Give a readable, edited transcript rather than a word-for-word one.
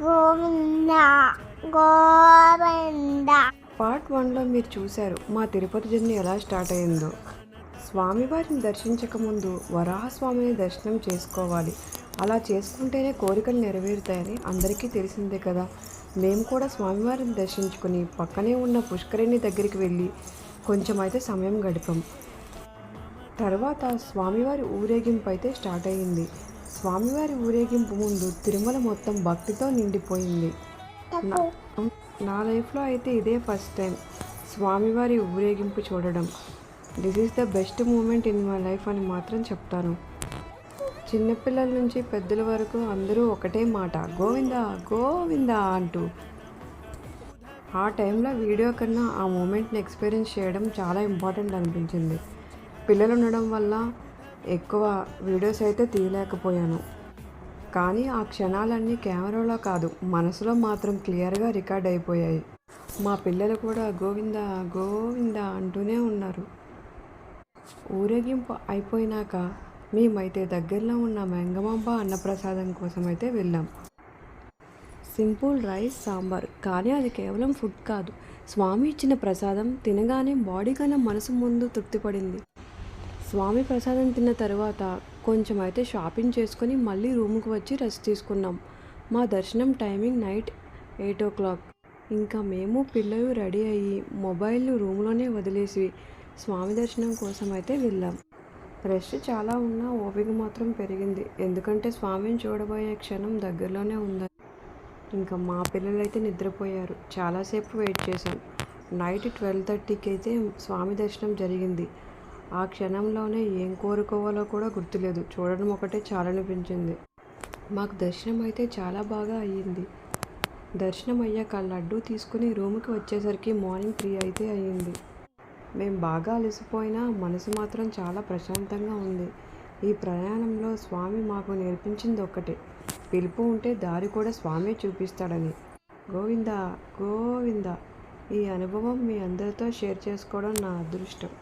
Govinda Govinda. Part 1లో మీరు చూశారు మా తిరుపతి జర్నీ ఎలా స్టార్ట్ అయిందో. స్వామివారిని దర్శించకముందు వరాహస్వామిని దర్శనం చేసుకోవాలి. అలా చేసుకుంటేనే కోరికలు నెరవేరుతాయని అందరికీ తెలిసిందే కదా. మేము కూడా స్వామివారిని దర్శించుకుని పక్కనే ఉన్న పుష్కరిణి దగ్గరికి వెళ్ళి కొంచెం అయితే సమయం గడిపాం. తర్వాత స్వామివారి ఊరేగింపు అయితే స్టార్ట్ అయ్యింది. స్వామివారి ఊరేగింపు ముందు తిరుమల మొత్తం భక్తితో నిండిపోయింది. నా లైఫ్లో అయితే ఇదే ఫస్ట్ టైం స్వామివారి ఊరేగింపు చూడడం. This is the best moment in my life అని మాత్రం చెప్తాను. చిన్నపిల్లల నుంచి పెద్దల వరకు అందరూ ఒకటే మాట, గోవిందా గోవిందా అంటూ. ఆ టైంలో వీడియో కన్నా ఆ మూమెంట్ని ఎక్స్పీరియన్స్ చేయడం చాలా ఇంపార్టెంట్ అనిపించింది. పిల్లలు ఉండడం వల్ల ఎక్కువ వీడియోస్ అయితే తీయలేకపోయాను. కానీ ఆ క్షణాలన్నీ కెమెరాలో కాదు, మనసులో మాత్రం క్లియర్గా రికార్డ్ అయిపోయాయి. మా పిల్లలు కూడా గోవిందా గోవిందా అంటూనే ఉన్నారు. ఊరేగింపు అయిపోయినాక మేమైతే దగ్గరలో ఉన్న మెంగమాంబ అన్నప్రసాదం కోసం అయితే వెళ్ళాం. సింపుల్ రైస్ సాంబార్, కానీ అది కేవలం ఫుడ్ కాదు, స్వామి ఇచ్చిన ప్రసాదం. తినగానే బాడీ కన్నా మనసు ముందు తృప్తిపడింది. స్వామి ప్రసాదం తిన్న తర్వాత కొంచెం అయితే షాపింగ్ చేసుకొని మళ్ళీ రూమ్కి వచ్చి రెస్ట్ తీసుకున్నాం. మా దర్శనం టైమింగ్ నైట్ 8 o'clock. ఇంకా మేము పిల్లలు రెడీ అయ్యి మొబైల్ను రూమ్లోనే వదిలేసి స్వామి దర్శనం కోసం అయితే వెళ్ళాం. రష్ చాలా ఉన్నా ఓపిక మాత్రం పెరిగింది, ఎందుకంటే స్వామిని చూడబోయే క్షణం దగ్గరలోనే ఉంది. ఇంకా మా పిల్లలు అయితే నిద్రపోయారు. చాలాసేపు వెయిట్ చేశాం. నైట్ 12:30కి అయితే స్వామి దర్శనం జరిగింది. ఆ క్షణంలోనే ఏం కోరుకోవాలో కూడా గుర్తులేదు, చూడడం ఒకటే చాలనిపించింది. మాకు దర్శనం అయితే చాలా బాగా అయ్యింది. దర్శనం అయ్యాక లడ్డూ తీసుకుని రూమ్కి వచ్చేసరికి మార్నింగ్ 3 అయితే అయ్యింది. మేము బాగా అలసిపోయినా మనసు మాత్రం చాలా ప్రశాంతంగా ఉంది. ఈ ప్రయాణంలో స్వామి మాకు నేర్పించింది ఒక్కటే, పిలుపు ఉంటే దారి కూడా స్వామి చూపిస్తాడని. గోవిందా గోవిందా. ఈ అనుభవం మీ అందరితో షేర్ చేసుకోవడం నా అదృష్టం.